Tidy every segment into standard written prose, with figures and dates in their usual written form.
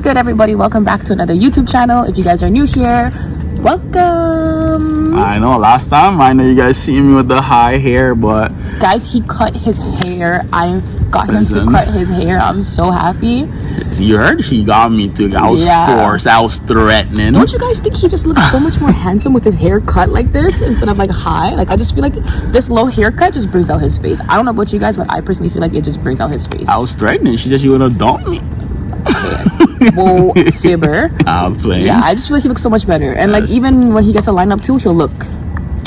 good, everybody? Welcome back to another YouTube channel. If you guys are new here, welcome. I know, last time, I know you guys see me with the high hair, but... Guys, he cut his hair. I got him to cut his hair. I'm so happy. You heard? She got me to. I was forced. I was threatening. Don't you guys think he just looks so much more handsome with his hair cut like this instead of like high? Like, I just feel like this low haircut just brings out his face. I don't know about you guys, but I personally feel like it just brings out his face. I was threatening. She said she was gonna dump me. Whoa, fibber. I'm playing. Yeah, I just feel like he looks so much better. And like, even when he gets a lineup too, he'll look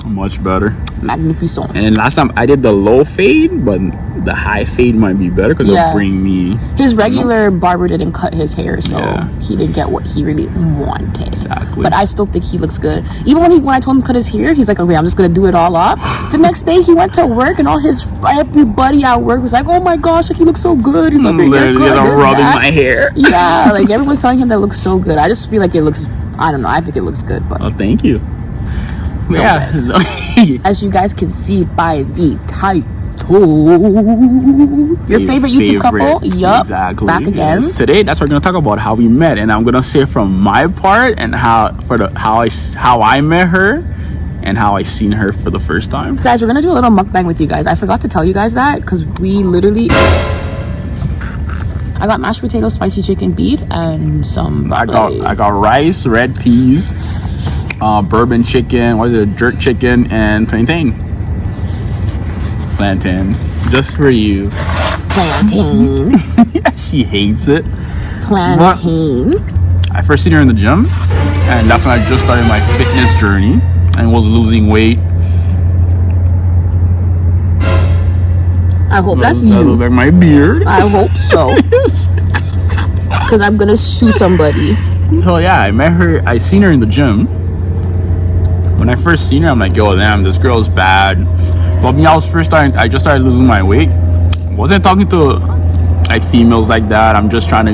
much better. Magnificent. And then last time I did the low fade, but the high fade might be better because it'll bring me... His regular barber didn't cut his hair, so he didn't get what he really wanted. Exactly. But I still think he looks good. Even when I told him to cut his hair, he's like, okay, I'm just gonna do it all off. The next day he went to work and everybody at work was like, oh my gosh, like, he looks so good. He looked rubbing my hair. Yeah, like everyone's telling him that it looks so good. I just feel like it looks, I don't know, I think it looks good. But oh, thank you. Yeah. As you guys can see by the title, your favorite YouTube couple. Yup. Exactly. Back again. Yes. Today, that's what we're gonna talk about, how we met, and I'm gonna say from my part and how I met her and how I seen her for the first time. Guys, we're gonna do a little mukbang with you guys. I forgot to tell you guys that because we literally. I got mashed potatoes, spicy chicken, beef, and some. I got rice, red peas, bourbon chicken, what is it, jerk chicken, and plantain, just for you. Plantain. She hates it. Plantain. I first seen her in the gym, and that's when I just started my fitness journey and was losing weight. I hope that's you. That looks like my beard. I hope so. Because I'm gonna sue somebody. Oh yeah, I seen her in the gym. When I first seen her, I'm like, yo, damn, this girl's bad. But me, I just started losing my weight. Wasn't talking to like females like that. I'm just trying to,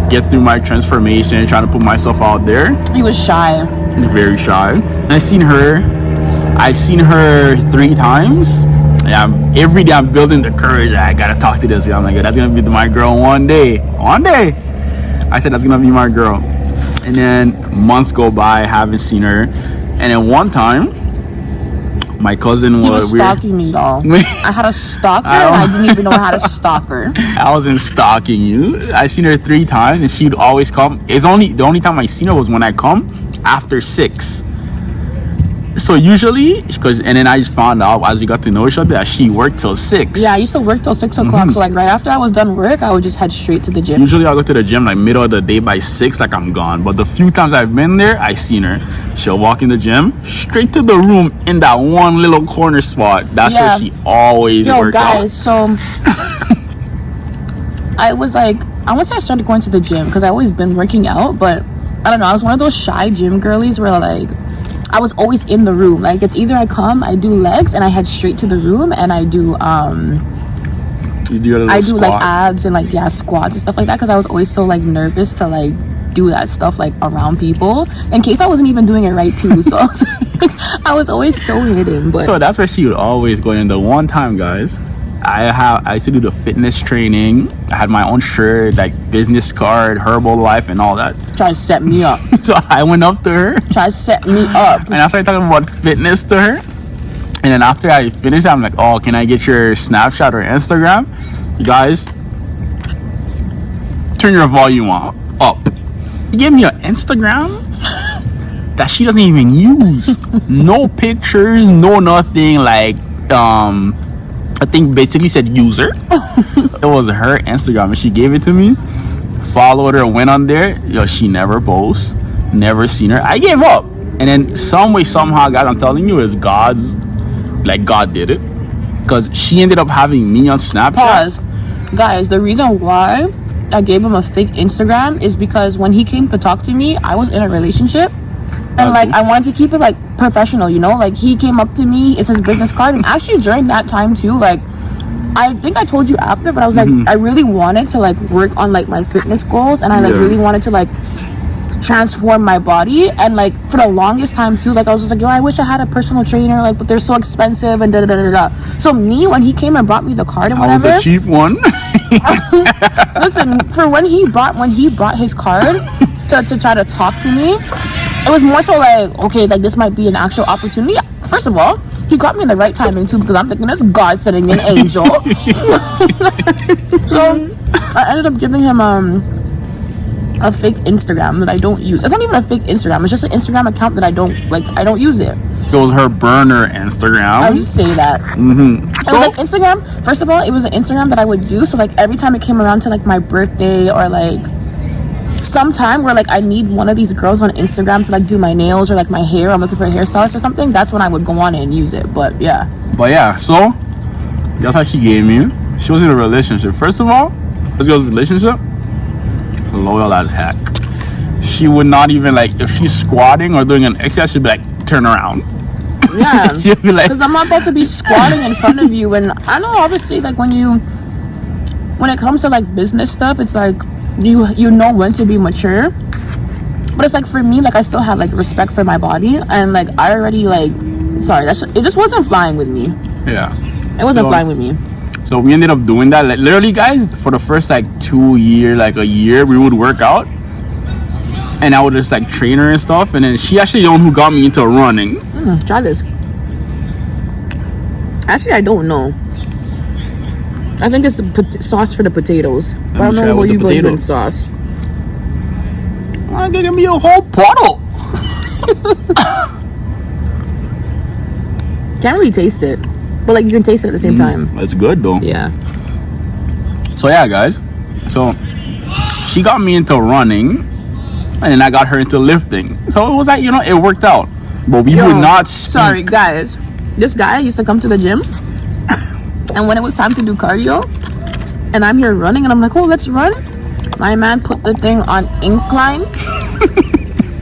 get through my transformation, trying to put myself out there. He was shy. Very shy. And I've seen her 3 times. Yeah, every day I'm building the courage. I gotta talk to this girl. I'm like, that's gonna be my girl one day. One day. I said that's gonna be my girl. And then months go by, I haven't seen her. And then one time, my cousin was stalking me, y'all. I had a stalker and I didn't even know I had a stalker. I wasn't stalking you. I seen her 3 times and she'd always come. The only time I seen her was when I come after 6. So usually, and then I just found out as we got to know each other that she worked till 6. Yeah, I used to work till 6 o'clock. So like right after I was done work, I would just head straight to the gym. Usually I'll go to the gym like middle of the day by 6, like I'm gone. But the few times I've been there, I seen her. She'll walk in the gym, straight to the room in that one little corner spot. That's where she always works out. Guys, so I was like, once I started going to the gym, because I always been working out, but I don't know, I was one of those shy gym girlies where like, I was always in the room. Like, it's either I do legs and I head straight to the room and I do like abs and like squats and stuff like that, because I was always so like nervous to like do that stuff like around people in case I wasn't even doing it right too. So I was always so hidden. But so that's where she would always go in. The one time, guys, I used to do the fitness training. I had my own shirt, like business card, Herbalife, and all that. Try to set me up. So I went up to her. Try to set me up. And I started talking about fitness to her. And then after I finished, I'm like, oh, can I get your Snapchat or Instagram? You guys, turn your volume up. You gave me an Instagram that she doesn't even use. No pictures, no nothing. Like, I think basically said user. It was her Instagram and she gave it to me. Followed her, went on there. Yo, she never posts. Never seen her. I gave up. And then some way, somehow, guys, I'm telling you, God did it. Because she ended up having me on Snapchat. Pause. Guys, the reason why I gave him a fake Instagram is because when he came to talk to me, I was in a relationship. And like, I wanted to keep it like professional, like he came up to me, it's his business card. And actually during that time too, like, I think I told you after, but I was like, I really wanted to like work on like my fitness goals, and I like really wanted to like transform my body. And like for the longest time too, like I was just like, yo, I wish I had a personal trainer, like, but they're so expensive and da da da da da. So when he came and brought me the card and whatever, the cheap one. Listen, for when he brought his card to try to talk to me, it was more so like, okay, like this might be an actual opportunity. First of all, he got me in the right timing too, because I'm thinking this God sending me an angel. So I ended up giving him a fake Instagram that I don't use. It's not even a fake Instagram. It's just an Instagram account that I don't use it. It was her burner Instagram. I would just say that. It was like Instagram. First of all, it was an Instagram that I would use. So like every time it came around to like my birthday or like sometime where like I need one of these girls on Instagram to like do my nails or like my hair, I'm looking for a hairstylist or something, that's when I would go on it and use it. But yeah, so that's how she gave me. She was in a relationship. First of all, this girl's relationship, loyal as heck. She would not even like, if she's squatting or doing an exercise, she'd be like, turn around. Yeah, she'd be like, because I'm not about to be squatting in front of you. And I know obviously like when it comes to like business stuff, it's like you know when to be mature, but it's like for me, like I still have like respect for my body, and like I already like, sorry, it just wasn't flying with me. Yeah, it wasn't flying with me. So we ended up doing that, like literally guys, for the first like 2 years, like a year, we would work out and I would just like train her and stuff, and then she actually the one who got me into running. Try this. Actually, I don't know. I think it's the sauce for the potatoes. But I don't know what you believe in sauce. I'm gonna give me a whole bottle. Can't really taste it, but like you can taste it at the same time. It's good though. Yeah. So yeah, guys. So she got me into running, and then I got her into lifting. So it was like, it worked out. But we would not speak. Sorry, guys. This guy used to come to the gym, and when it was time to do cardio, and I'm here running, and I'm like, oh, let's run. My man put the thing on incline.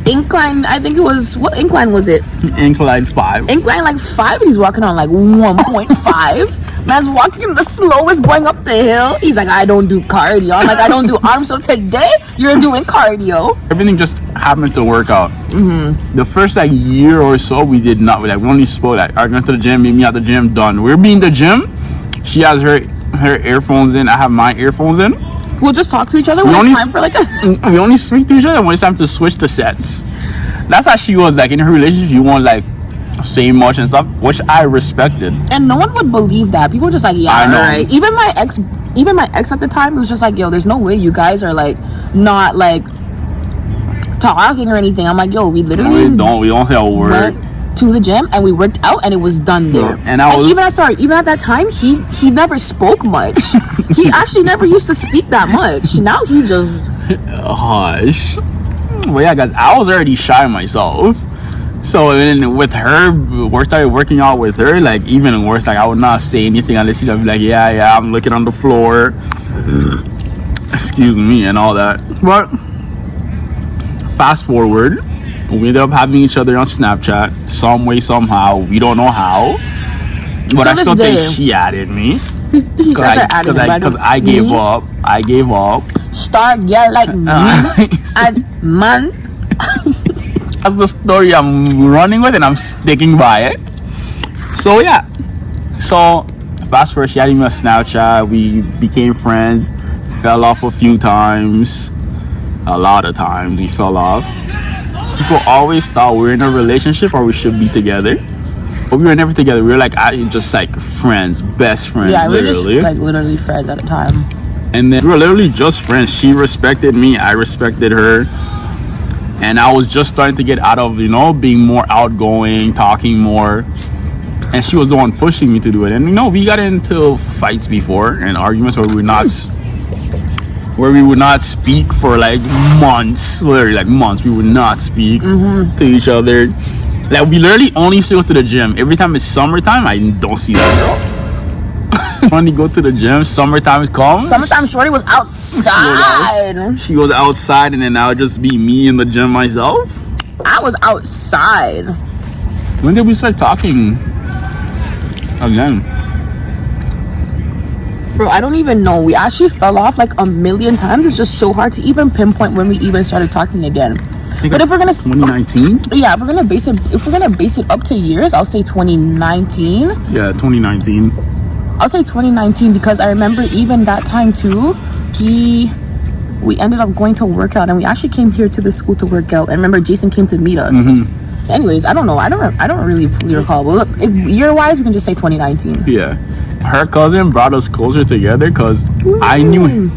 Incline, I think it was, what incline was it? Incline 5. Incline like 5, he's walking on like 1.5. Man's walking the slowest going up the hill. He's like, I don't do cardio. I'm like, I don't do arms. So today, you're doing cardio. Everything just happened to work out. The first like year or so, we did not. We only spoke like, I went to the gym, meet me at the gym, done. We're being the gym. She has her earphones in. I have my earphones in. We'll just talk to each other when it's time for like a... We only speak to each other when it's time to switch the sets. That's how she was. Like in her relationship, you won't like say much and stuff, which I respected. And no one would believe that. People were just like, yeah, I know. Right. Even my ex at the time was just like, yo, there's no way you guys are like not like talking or anything. I'm like, yo, we literally we don't say a word. Went to the gym and we worked out and it was done there. And even at that time, he never spoke much. He actually never used to speak that much. Now he just hush. Well, yeah, guys, I was already shy myself. So then with her, started working out with her, like even worse, like I would not say anything unless she'd be like, yeah, I'm looking on the floor. Excuse me and all that. But fast forward, we ended up having each other on Snapchat some way, somehow. We don't know how. But I still think she added me. He says I added me. Because I gave up. I gave up. Start yell like me. And man. That's the story I'm running with and I'm sticking by it. So yeah. So fast forward, she added me on Snapchat. We became friends. Fell off a few times. A lot of times we fell off. People always thought we were in a relationship or we should be together, but we were never together. We were like just like friends, best friends. Yeah, we were just like literally friends at the time. And then we were literally just friends. She respected me, I respected her, and I was just starting to get out of being more outgoing, talking more, and she was the one pushing me to do it. And we got into fights before and arguments where we would not speak for like months, literally like months. We would not speak to each other. Like we literally only used to go to the gym. Every time it's summertime, I don't see that girl. Only go to the gym. Summertime comes. Summertime shorty was outside. She was outside, and then I would just be me in the gym myself. I was outside. When did we start talking again? Bro, I don't even know. We actually fell off like a million times. It's just so hard to even pinpoint when we even started talking again. But if we're gonna 2019, yeah, if we're gonna base it up to years, I'll say 2019. Yeah, 2019. I'll say 2019 because I remember even that time too. We ended up going to work out, and we actually came here to the school to work out. And remember, Jason came to meet us. Anyways, I don't know. I don't really fully recall. But look, if year-wise, we can just say 2019. Yeah, her cousin brought us closer together because I knew him,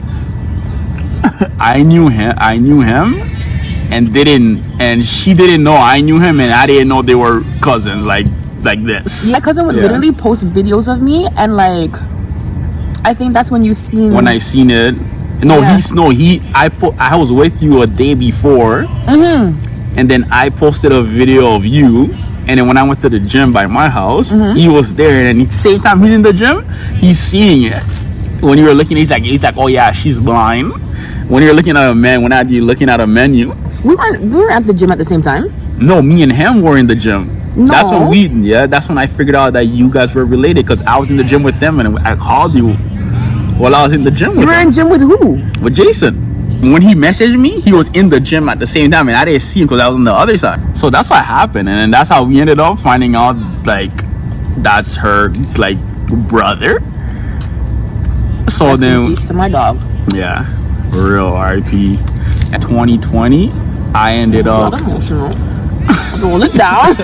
and she didn't know I knew him, and I didn't know they were cousins like this. My cousin would literally post videos of me, and like, I think that's when you seen. When I seen it, I was with you a day before, and then I posted a video of you, and then when I went to the gym by my house, he was there, and at the same time he's in the gym, he's seeing it. When you were looking, he's like, oh yeah, she's blind. When you're looking at you're looking at a menu. We were at the gym at the same time. No, me and him were in the gym. No. That's when I figured out that you guys were related, because I was in the gym with them, and I called you while I was in the gym with You were in gym with who? With Jason. When he messaged me, he was in the gym at the same time, and I didn't see him because I was on the other side. So that's what happened, and then that's how we ended up finding out, like, that's her, like, brother. So Rest in then, peace to my dog. yeah, for real, R.I.P. In 2020, I ended up. Not emotional. Roll it down.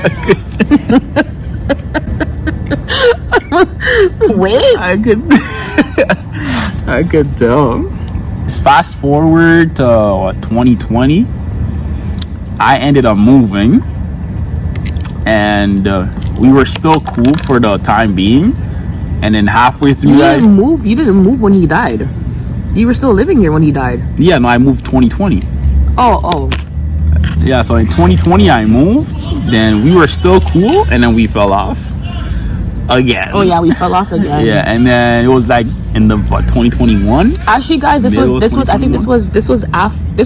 Wait. I could tell. Fast forward to 2020, I ended up moving, and we were still cool for the time being. And then halfway through You didn't move when he died. You were still living here when he died. Yeah, no, I moved 2020. Oh. Yeah, so in 2020 I moved. Then we were still cool, and then we fell off again. Oh yeah, we fell off again. Yeah, and then it was like in the 2021. Actually, guys, this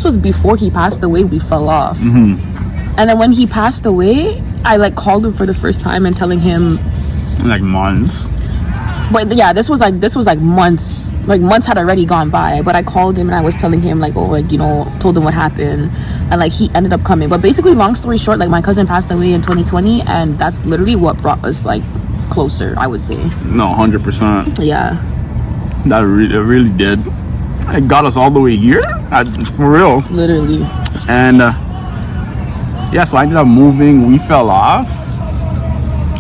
was before he passed away. We fell off, and then when he passed away, I like called him for the first time and telling him, like months. But yeah, this was like months. Like months had already gone by. But I called him and I was telling him like, oh, like, you know, told him what happened, and like he ended up coming. But basically, long story short, like my cousin passed away in 2020, and that's literally what brought us like closer, I would say. No, 100%. Yeah. That really did. It got us all the way here, for real. Literally. And yeah, so I ended up moving. We fell off,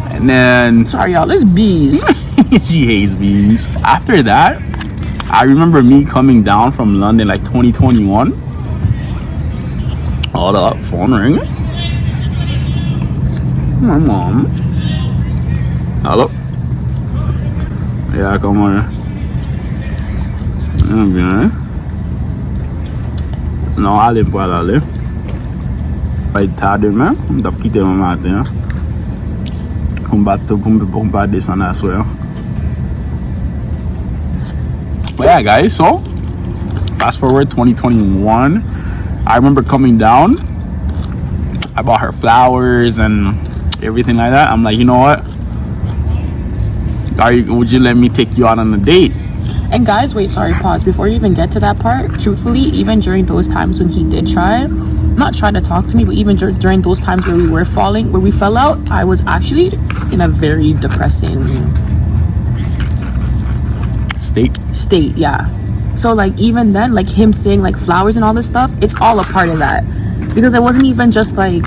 and then Sorry, y'all. There's bees. she hates bees. After that, I remember me coming down from London like 2021. Hold up, phone ring. My mom. Hello. Yeah, come on. Okay. Non, allez pas aller. Pas tard demain. On doit quitter le matin. On va descendre à soir. But yeah, guys, so fast forward 2021. I remember coming down. I bought her flowers and everything like that. I'm like, you know what? Would you let me take you out on a date? And guys, wait, sorry, pause. Before you even get to that part, truthfully, even during those times when he did not try to talk to me, but even during those times where we fell out, I was actually in a very depressing state, yeah. So like even then, like him saying like flowers and all this stuff, it's all a part of that, because it wasn't even just like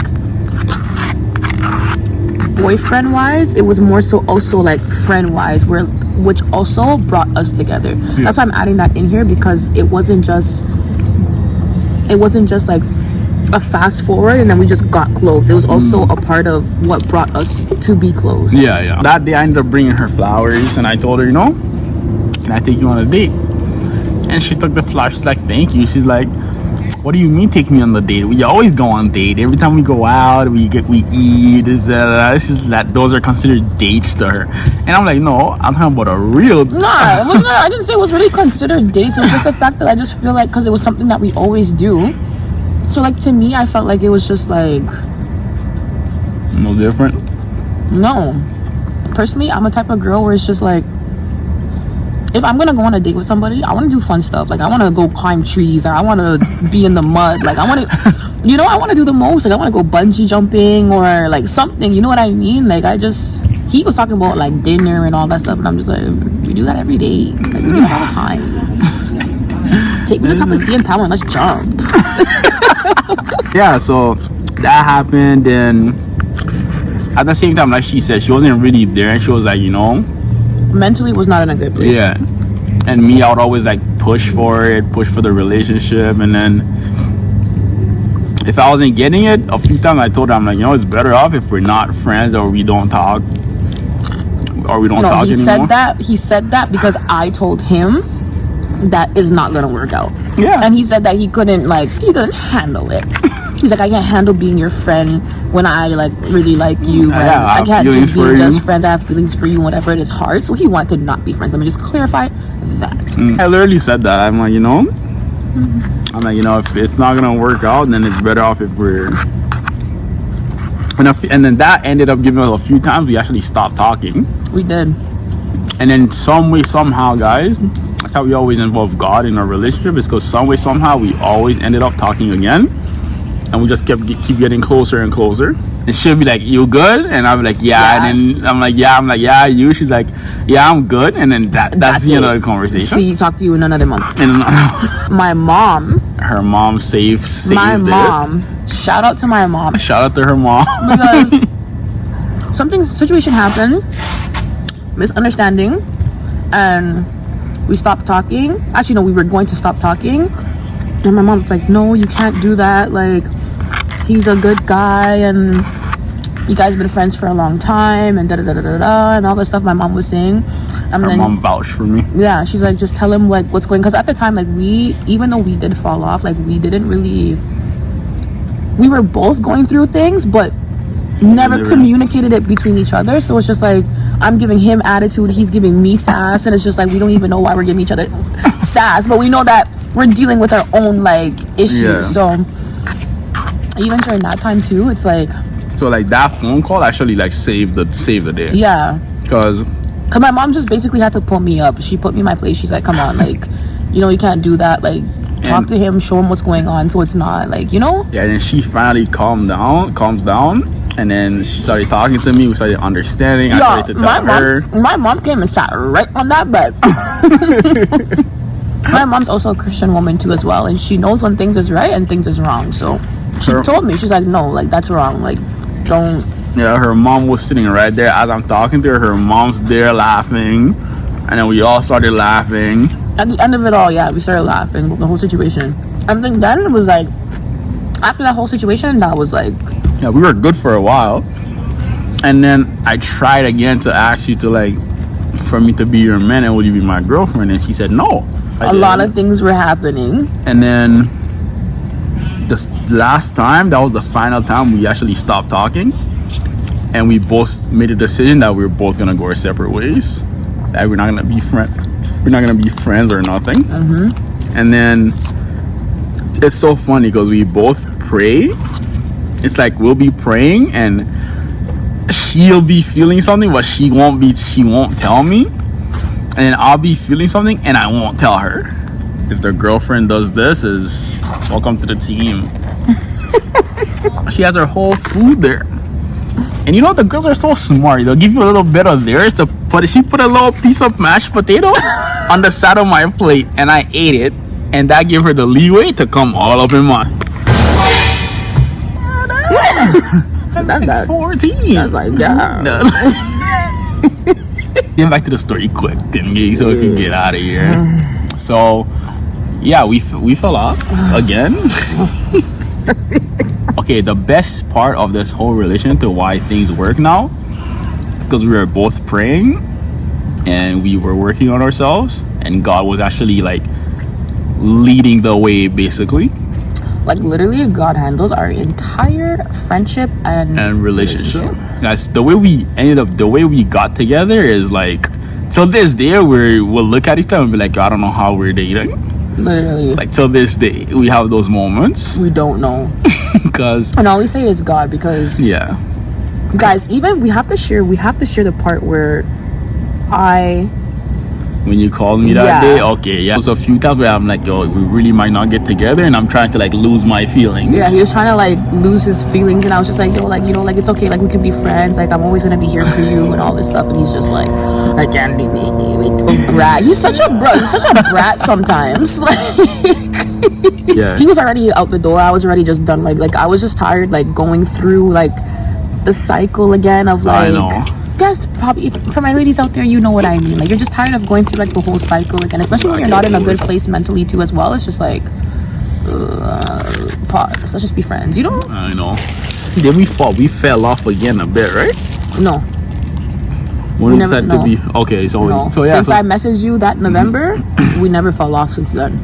boyfriend wise, it was more so also like friend wise, which also brought us together. Yeah. That's why I'm adding that in here, because it wasn't just like a fast forward and then we just got close. It was also a part of what brought us to be close. Yeah. That day I ended up bringing her flowers, and I told her, you know, can I take you on a date? And she took the flowers. She's like, thank you. She's like, what do you mean take me on the date? We always go on date. Every time we go out, we eat. Those are considered dates to her. And I'm like, no, I'm talking about a real. I didn't say it was really considered dates. It was just the fact that I just feel like, because it was something that we always do. So like to me, I felt like it was just like no different. No, personally, I'm a type of girl where it's just like, if I'm gonna go on a date with somebody, I want to do fun stuff. Like I want to go climb trees, or I want to be in the mud. Like I want to, I want to do the most. Like I want to go bungee jumping or like something. You know what I mean? Like he was talking about like dinner and all that stuff, and I'm just like, we do that every day. Like, we do that all the time. Take me to Top of Sea and Tower and let's jump. Yeah, so that happened, and at the same time, like she said, she wasn't really there, and she was like, you know, mentally was not in a good place. yeah. And me, I would always like push for the relationship, and then if I wasn't getting it, a few times I told her, I'm like, you know, it's better off if we're not friends or we don't talk anymore. He said that because I told him that is not gonna work out. Yeah. And he said that he couldn't handle it. He's like, I can't handle being your friend when I like really like you. I can't just be just friends. I have feelings for you, whatever. It is hard. So he wanted to not be friends. Let me just clarify that. I literally said that. I'm like, you know, if it's not gonna work out, then it's better off if we're. And then that ended up giving us a few times we actually stopped talking. We did. And then some way, somehow, guys, that's how we always involve God in our relationship. Is because some way, somehow, we always ended up talking again, and we just keep getting closer and closer. And she'll be like, "You good?" And I'll be like, "Yeah." And then I'm like, "Yeah." You? She's like, "Yeah, I'm good." And then that's the end of the conversation. See, talk to you in another month. My mom. Her mom saved my mom. Shout out to my mom. Shout out to her mom. Because situation happened, misunderstanding, and we stopped talking. Actually, no, we were going to stop talking. And my mom was like, no, you can't do that. Like, he's a good guy, and you guys have been friends for a long time, and da-da-da-da-da, and all the stuff my mom was saying. And her mom vouched for me. Yeah, she's like, just tell him like what's going, because at the time, like, even though we did fall off, like, we were both going through things, but never communicated it between each other. So it's just like, I'm giving him attitude, he's giving me sass, and it's just like, we don't even know why we're giving each other sass, but we know that we're dealing with our own like issues. Yeah. So even during that time too, it's like, so like that phone call actually like saved the day. Yeah, because my mom just basically had to pull me up. She put me in my place. She's like, come on, like, you know, you can't do that. Like, talk to him, show him what's going on, so it's not like, you know. Yeah, and then she finally calms down, and then she started talking to me. We started understanding. I started to tell her. My mom came and sat right on that bed. My mom's also a Christian woman too as well, and she knows when things is right and things is wrong. So she told me, she's like, no, like, that's wrong, like, don't. Yeah, her mom was sitting right there as I'm talking to her. Her mom's there laughing, and then we all started laughing. At the end of it all, yeah, we started laughing with the whole situation. I think then it was like, after that whole situation, that was like, yeah, we were good for a while. And then I tried again to ask you to, like, for me to be your man, and would you be my girlfriend? And she said no. A lot of things were happening. And then the last time, that was the final time we actually stopped talking, and we both made a decision that we were both gonna go our separate ways, that we're not gonna be friends or nothing. And then it's so funny because we both pray. It's like we'll be praying and she'll be feeling something, but she won't tell me, and then I'll be feeling something and I won't tell her. If their girlfriend does this, is welcome to the team. She has her whole food there, and you know, the girls are so smart. They'll give you a little bit of theirs to put. She put a little piece of mashed potato on the side of my plate, and I ate it, and that gave her the leeway to come all up in mine. That's like 14. That's like, yeah. Get back to the story quick, then, so we can get out of here. So, yeah, we fell off again. Okay, the best part of this whole relation to why things work now is because we were both praying and we were working on ourselves, and God was actually like leading the way, basically. Like, literally, God handled our entire friendship and relationship. Guys, the way we got together is like, till this day, we'll look at each other and be like, I don't know how we're dating. Literally. Like, till this day, we have those moments. We don't know. And all we say is God, because... Yeah. Guys, even we have to share the part where When you called me that Yeah. day, okay, yeah. There's a few times where I'm like, yo, we really might not get together, and I'm trying to like lose my feelings. Yeah, he was trying to like lose his feelings, and I was just like, yo, like, you know, like, it's okay, like, we can be friends, like, I'm always gonna be here for you and all this stuff. And he's just like, I can't be a brat. He's such a brat sometimes. Like, Yeah. he was already out the door. I was already just done. Like I was just tired, like, going through like the cycle again of like. I know. Guys, probably for my ladies out there, you know what I mean. Like, you're just tired of going through like the whole cycle again, especially when you're not in a good place mentally too as well. It's just like, pause. Let's just be friends, you know? I know. Then we fell off again a bit, right? No, When we never- said no. to be okay, so no. yeah. Since I messaged you that November, we never fell off since then.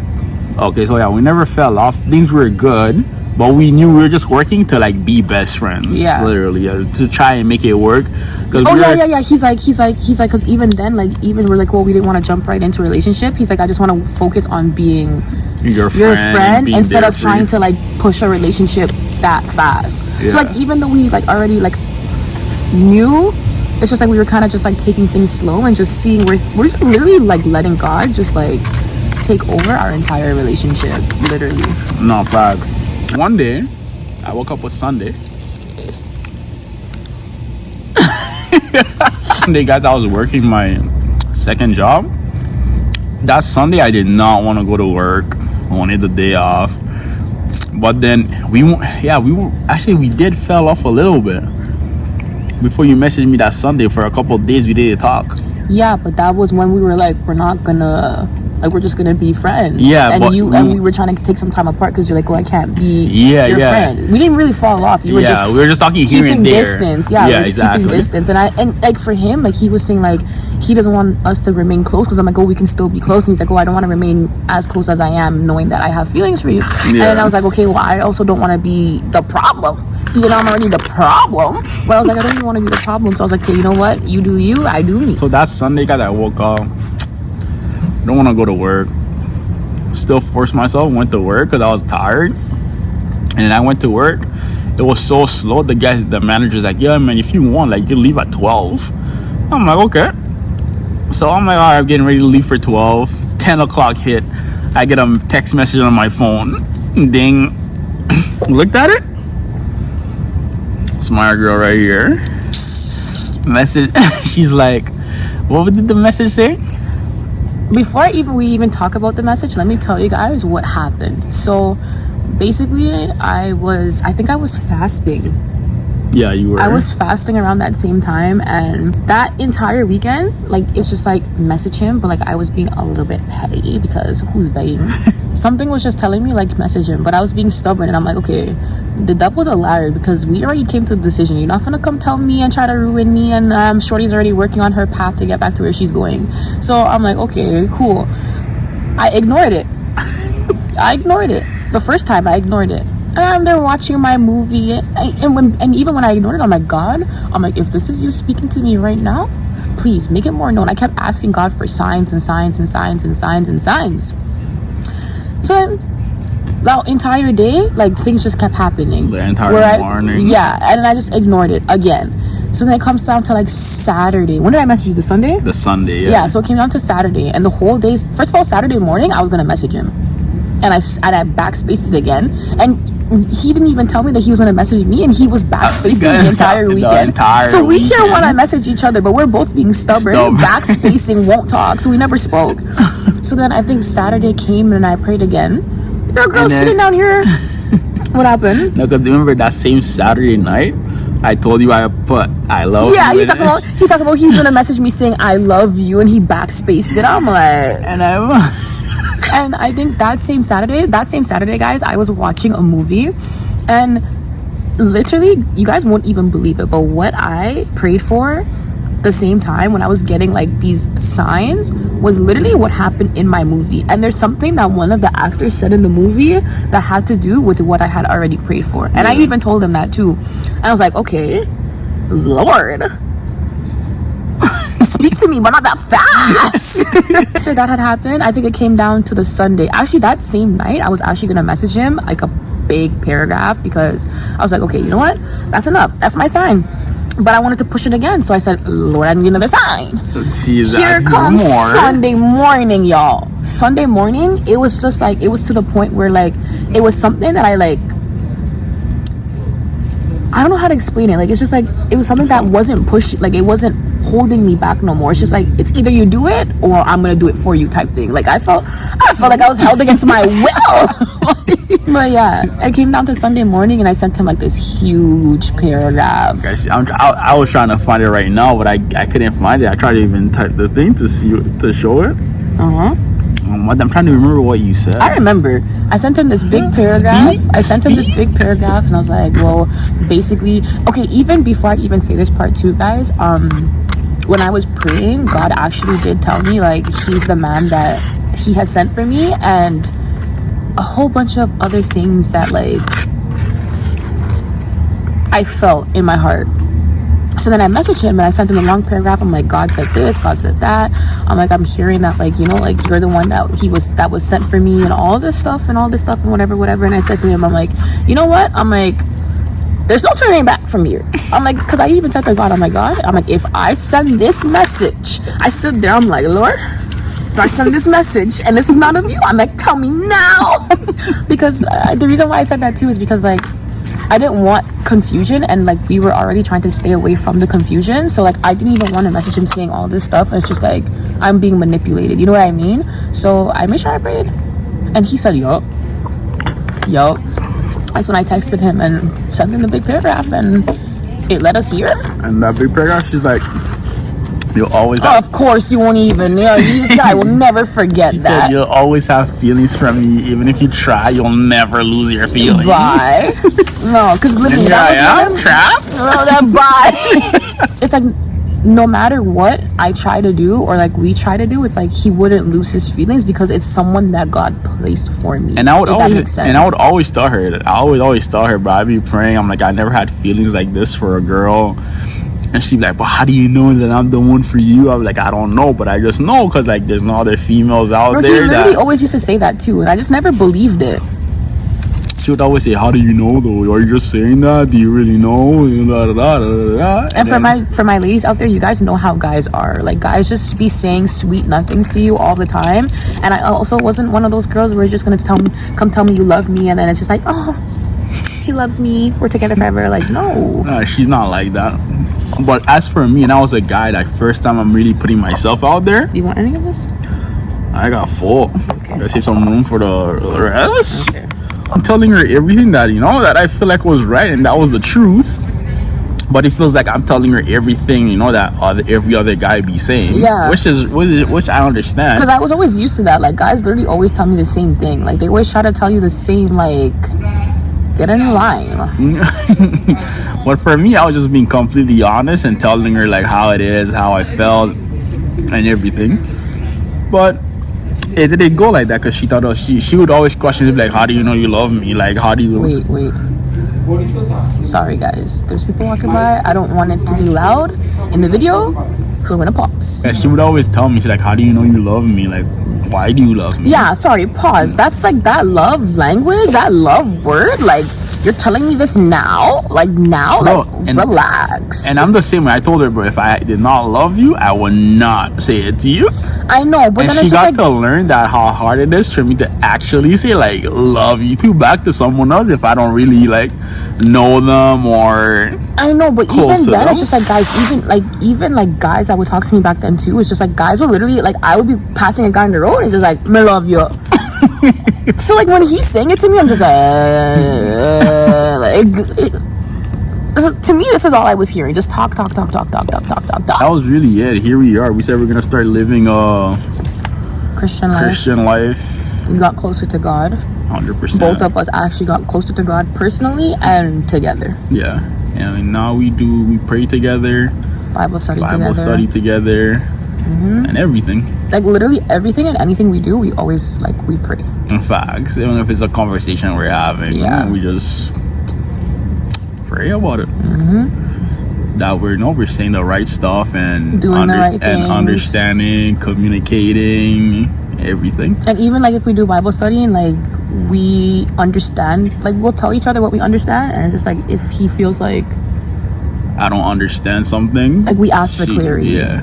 Okay, so yeah, we never fell off. Things were good, but we knew we were just working to like be best friends. Yeah. Literally, to try and make it work. Oh yeah. He's like, because even then, like, even we're like, well, we didn't want to jump right into a relationship. He's like, I just want to focus on being your your friend, friend being instead there of for trying you. to like push a relationship that fast. Yeah. So like, even though we like already like knew, it's just like we were kind of just like taking things slow and just seeing we're just literally like letting God just like take over our entire relationship, literally. No, facts. One day, I woke up with Sunday. Sunday, guys, I was working my second job. That Sunday, I did not want to go to work. I wanted the day off. But then we did fell off a little bit. Before you messaged me that Sunday, for a couple of days, we didn't talk. Yeah, but that was when we were like, we're just gonna be friends. Yeah, and but we were trying to take some time apart because you're like, oh, I can't be your yeah. friend. We didn't really fall off. You were just we were just talking here keeping and there. distance. Yeah, we were just keeping distance. And like for him, like he was saying like he doesn't want us to remain close because I'm like, oh, we can still be close. And he's like, oh, I don't want to remain as close as I am, knowing that I have feelings for you. Yeah. And then I was like, okay, well, I also don't want to be the problem. Even though I'm already the problem. But I was like, I don't even want to be the problem. So I was like, okay, you know what? You do you, I do me. So that Sunday, guys, I woke up. Don't want to go to work. Still forced myself, went to work because I was tired. And then I went to work. It was so slow. The manager's like, yeah, man, if you want, like, you leave at 12. I'm like, okay. So I'm like, all right, I'm getting ready to leave for 12. 10 o'clock hit. I get a text message on my phone. Ding. Looked at it. Smart girl right here. Message. She's like, what did the message say? Before we even talk about the message, let me tell you guys what happened. So basically, I think I was fasting. Yeah, you were. I was fasting around that same time, and that entire weekend, like, it's just like message him, but like I was being a little bit petty because who's begging? Something was just telling me like message him, but I was being stubborn, and I'm like, okay, the duck was a liar because we already came to the decision. You're not gonna come tell me and try to ruin me, and Shorty's already working on her path to get back to where she's going. So I'm like, okay, cool. I ignored it. The first time I ignored it. And I'm there watching my movie, and even when I ignored it, I'm like, God, I'm like, if this is you speaking to me right now, please make it more known. I kept asking God for signs and signs and signs and signs and signs. So then, the entire day, like, things just kept happening. The entire morning. Yeah, and then I just ignored it again. So then it comes down to like Saturday. When did I message you? The Sunday? The Sunday, yeah. Yeah, so it came down to Saturday, and the whole day. First of all, Saturday morning, I was gonna message him, and I backspaced it again, and he didn't even tell me that he was gonna message me, and he was backspacing the entire weekend. So we hear when I message each other, but we're both being stubborn. Backspacing, won't talk, so we never spoke. So then I think Saturday came, and I prayed again. Your girl sitting down here. What happened? No, because remember that same Saturday night, I told you I put I love you. Yeah, he talked about he was gonna message me saying I love you, and he backspaced it. I'm like, and I think that same Saturday, guys, I was watching a movie, and literally, you guys won't even believe it, but what I prayed for the same time when I was getting like these signs was literally what happened in my movie. And there's something that one of the actors said in the movie that had to do with what I had already prayed for, and I even told him that too. And I was like, okay, Lord, speak to me, but not that fast. After that had happened, I think it came down to the Sunday. Actually, that same night, I was actually gonna message him like a big paragraph because I was like, okay, you know what? That's enough. That's my sign. But I wanted to push it again, so I said, Lord, I need another sign. Here comes Sunday morning, y'all. Sunday morning, it was just like, it was to the point where like, it was something that I like, I don't know how to explain it. Like, it's just like, it was something that wasn't pushed, like, it wasn't holding me back no more. It's just like, it's either you do it or I'm gonna do it for you type thing. Like, I felt like I was held against my will. But yeah, I came down to Sunday morning and I sent him like this huge paragraph. Guys, I was trying to find it right now, but I couldn't find it. I tried to even type the thing to show it. I'm trying to remember what you said. I remember. I sent him this big paragraph. And I was like, well, basically, okay, even before I even say this part too, guys, when I was praying, God actually did tell me, like, he's the man that he has sent for me, and a whole bunch of other things that, like, I felt in my heart. So then I messaged him and I sent him a long paragraph. I'm like, God said this, God said that. I'm like, I'm hearing that, like, you know, like, you're the one that was sent for me and all this stuff and whatever. And I said to him, I'm like, you know what? I'm like, there's no turning back from here. I'm like, because I even said to God, I'm like, if I send this message, I stood there, I'm like, Lord, if I send this message and this is not of you, I'm like, tell me now. Because the reason why I said that too is because, like, I didn't want confusion, and like, we were already trying to stay away from the confusion. So like, I didn't even want to message him saying all this stuff. It's just like, I'm being manipulated, you know what I mean? So I made sure I prayed, and he said, yup. That's when I texted him and sent him the big paragraph, and it led us here. And that big paragraph, she's like, you'll always have, of course you won't even, you know, this guy will never forget that. You'll always have feelings from me. Even if you try, you'll never lose your feelings. Bye. No, because literally that was bye. It's like, no matter what I try to do, or like we try to do, it's like he wouldn't lose his feelings because it's someone that God placed for me. And I would always tell her, bro, I'd be praying, I'm like, I never had feelings like this for a girl. And she'd be like, but how do you know that I'm the one for you? I'm like, I don't know, but I just know because, like, there's no other females out there. She literally always used to say that too, and I just never believed it. She would always say, how do you know though? Are you just saying that? Do you really know? And for my ladies out there, you guys know how guys are. Like, guys just be saying sweet nothings to you all the time. And I also wasn't one of those girls where you're just gonna come tell me you love me, and then it's just like, oh, he loves me, we're together forever. Like, no, she's not like that. But as for me, and I was a guy, like, first time I'm really putting myself out there. Do you want any of this? I got full. Okay. Gotta save some room for the rest. Okay. I'm telling her everything that, you know, that I feel like was right and that was the truth. But it feels like I'm telling her everything, you know, that every other guy be saying. Yeah. Which I understand. Because I was always used to that. Like, guys literally always tell me the same thing. Like, they always try to tell you the same, like, get in line. But for me, I was just being completely honest and telling her, like, how it is, how I felt, and everything. But it didn't go like that, because she thought she would always question it, like, how do you know you love me? Like, how do you... Wait. Sorry, guys. There's people walking by. I don't want it to be loud in the video, so we're gonna pause. Yeah, she would always tell me, she's like, how do you know you love me? Like, why do you love me? Yeah, sorry, pause. That's like that love language, that love word. Like, you're telling me this now? Like, now? Bro, like, relax. And I'm the same way. I told her, bro, if I did not love you, I would not say it to you. I know, but and then she it's just got like... to learn that how hard it is for me to actually say, like, love you to back to someone else if I don't really, like, know them or... I know, but even then, it's just like, guys, even guys that would talk to me back then too, it's just like, guys would literally, like, I would be passing a guy on the road and it's just like, me love you. So like, when he's saying it to me, I'm just to me, this is all I was hearing. Just talk. That was really it. Here we are. We said we're gonna start living Christian life. We got closer to God. 100%. Both of us actually got closer to God personally and together. Yeah. And now we pray together. Bible study together. Mm-hmm. And everything. Like, literally everything and anything we do, we always, like, we pray. In fact, even if it's a conversation we're having, we just pray about it. Mm-hmm. That we're saying the right stuff and doing the right things. And understanding, communicating, everything. And even, like, if we do Bible study and, like, we understand, like, we'll tell each other what we understand, and it's just like, if he feels like I don't understand something. Like we asked for clarity. Yeah.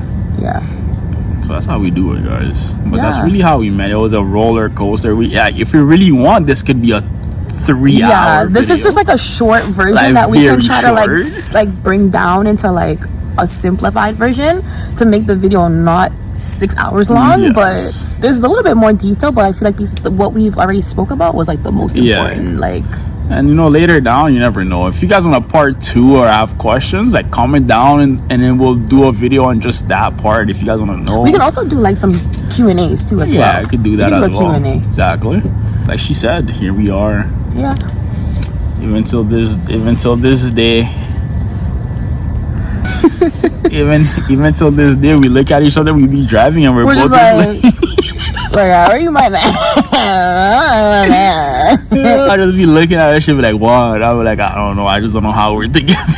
So that's how we do it, guys. But that's really how we met. It was a roller coaster. If you really want, this could be a 3-hour this video. is just like a short version Like, that we can very try short. to like bring down into like a simplified version to make the video not 6 hours long. Yes. But there's a little bit more detail, but I feel like what we've already spoke about was like the most important. Like, and you know, later down, you never know. If you guys want a part 2 or have questions, like comment down and then we'll do a video on just that part. If you guys want to know, we can also do like some Q&As too as well. Yeah, I could do that as well. Q&A. Exactly. Like she said, here we are. Yeah. Even till this day. even till this day, we look at each other. We be driving and we're both just like how are you, my man? I just be looking at that shit, be like, what? I be like, I don't know. I just don't know how we're together.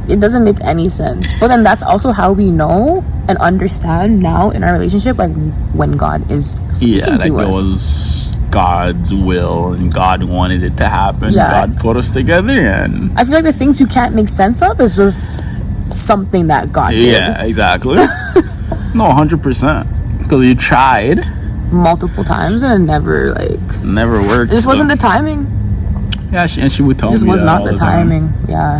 It doesn't make any sense. But then that's also how we know and understand now in our relationship, like when God is speaking to us. It was God's will and God wanted it to happen. Yeah. God put us together, and I feel like the things you can't make sense of is just something that God did. Yeah, exactly. No, 100%. Because you tried multiple times and it never worked. It just wasn't the timing. Yeah, she would tell me This was that not all the timing. Yeah.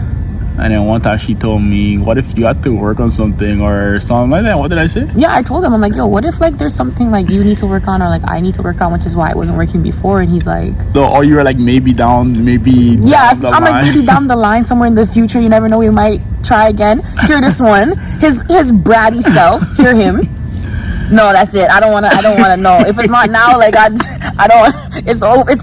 And then one time she told me, what if you had to work on something or something like that? What did I say? Yeah, I told him, I'm like, yo, what if like there's something like you need to work on or like I need to work on, which is why it wasn't working before. And he's like, or you were like maybe down I'm like, maybe down the line somewhere in the future, you never know, we might try again. Hear this one, his bratty self, hear him. No, that's it. I don't wanna know. If it's not now, like I don't. It's over. It's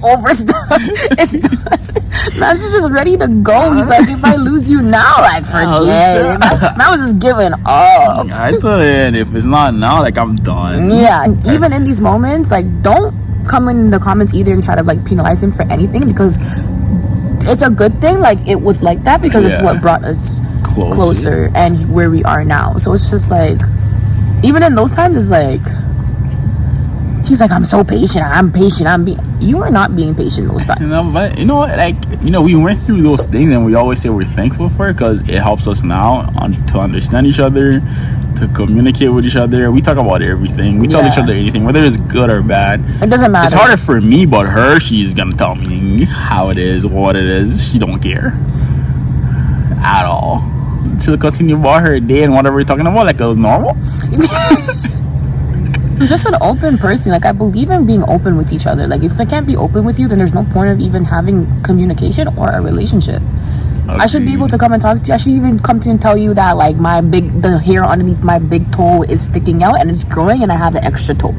It's done. Man, she's just ready to go. He's like, if I lose you now, like forget it. Man, I was just giving up. I thought if it's not now, like I'm done. Yeah, and even in these moments, like don't come in the comments either and try to like penalize him for anything, because it's a good thing. Like it was like that because it's what brought us closer and where we are now. So it's just like. Even in those times, it's like he's like, I'm so patient. I'm patient. You are not being patient those times. But you know what? Like, we went through those things, and we always say we're thankful for it because it helps us now to understand each other, to communicate with each other. We talk about everything. We tell each other anything, whether it's good or bad. It doesn't matter. It's harder for me, but her, she's gonna tell me how it is, what it is. She don't care at all. She'll continue about her day and whatever we're talking about like it was normal. I'm just an open person. Like I believe in being open with each other. Like if I can't be open with you, then there's no point of even having communication or a relationship. I should be able to come and talk to you. I should even come to you and tell you that like the hair underneath my big toe is sticking out and it's growing and I have an extra toe.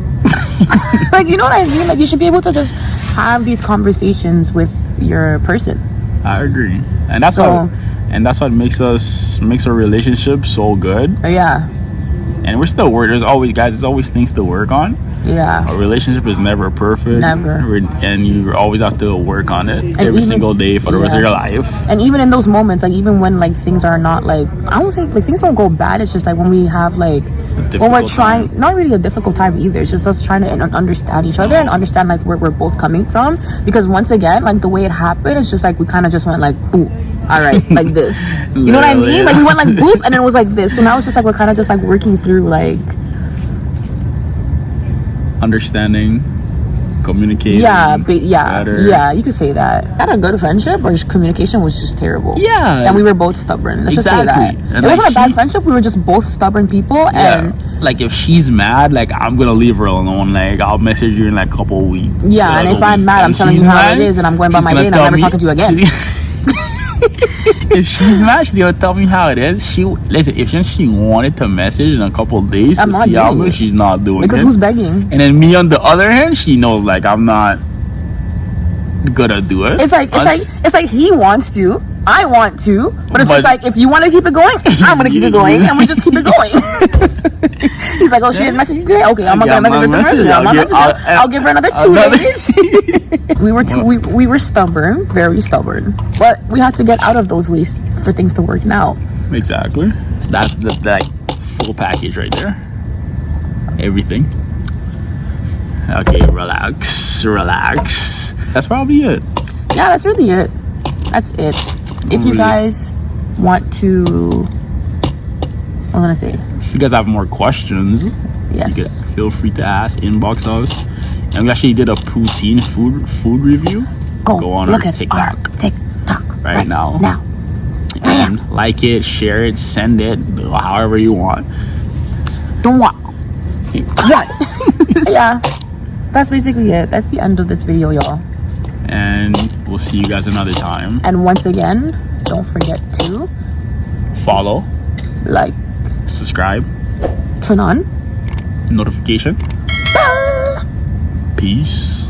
Like, you know what I mean? Like you should be able to just have these conversations with your person. I agree. And that's what makes our relationship so good. Yeah. And we're still working. There's always things to work on. Yeah. A relationship is never perfect. Never. And you always have to work on it every single day for the rest of your life. And even in those moments, like even when like things are not like, I won't say like things don't go bad. It's just like when we have like, when we're trying, not really a difficult time either. It's just us trying to understand each other and understand like where we're both coming from. Because once again, like the way it happened, it's just like we kind of just went like, boom. All right, like this. You know what I mean? Like we went like boop, and then it was like this. So now it's just like we're kind of just like working through like understanding, communicating. Better. You could say that. Had a good friendship, or communication was just terrible. Yeah, and we were both stubborn. Let's just say that. And it wasn't a bad friendship. We were just both stubborn people. And like if she's mad, like I'm gonna leave her alone. Like I'll message you in like a couple of weeks. Yeah, and if I'm mad, I'm telling you how it is, and I'm going by my day, and I'm never talking to you again. If she's mad, she's gonna tell me how it is. If she wanted to message in a couple of days to see how good, she's not doing it. Because who's begging? And then me on the other hand, she knows like I'm not gonna do it. It's like he wants to, I want to, but it's just like if you want to keep it going, I'm gonna keep it going, and we just keep it going. He's like, oh, she didn't message you today. Okay, I'm not gonna message her. I'll give her another 2 days. We were stubborn, very stubborn, but we had to get out of those ways for things to work now. Exactly. That's the like full package right there. Everything. Okay, relax. That's probably it. Yeah, that's really it. That's it. If you guys want to, I'm gonna say, if you guys have more questions, yes, you can feel free to ask, inbox us. And we actually did a poutine food review. Go on look our at TikTok our TikTok right now. And like it, share it, send it, however you want. don't want. Yeah, that's basically it. That's the end of this video, y'all. And we'll see you guys another time. And once again, don't forget to Follow, like, subscribe, turn on notification. Peace.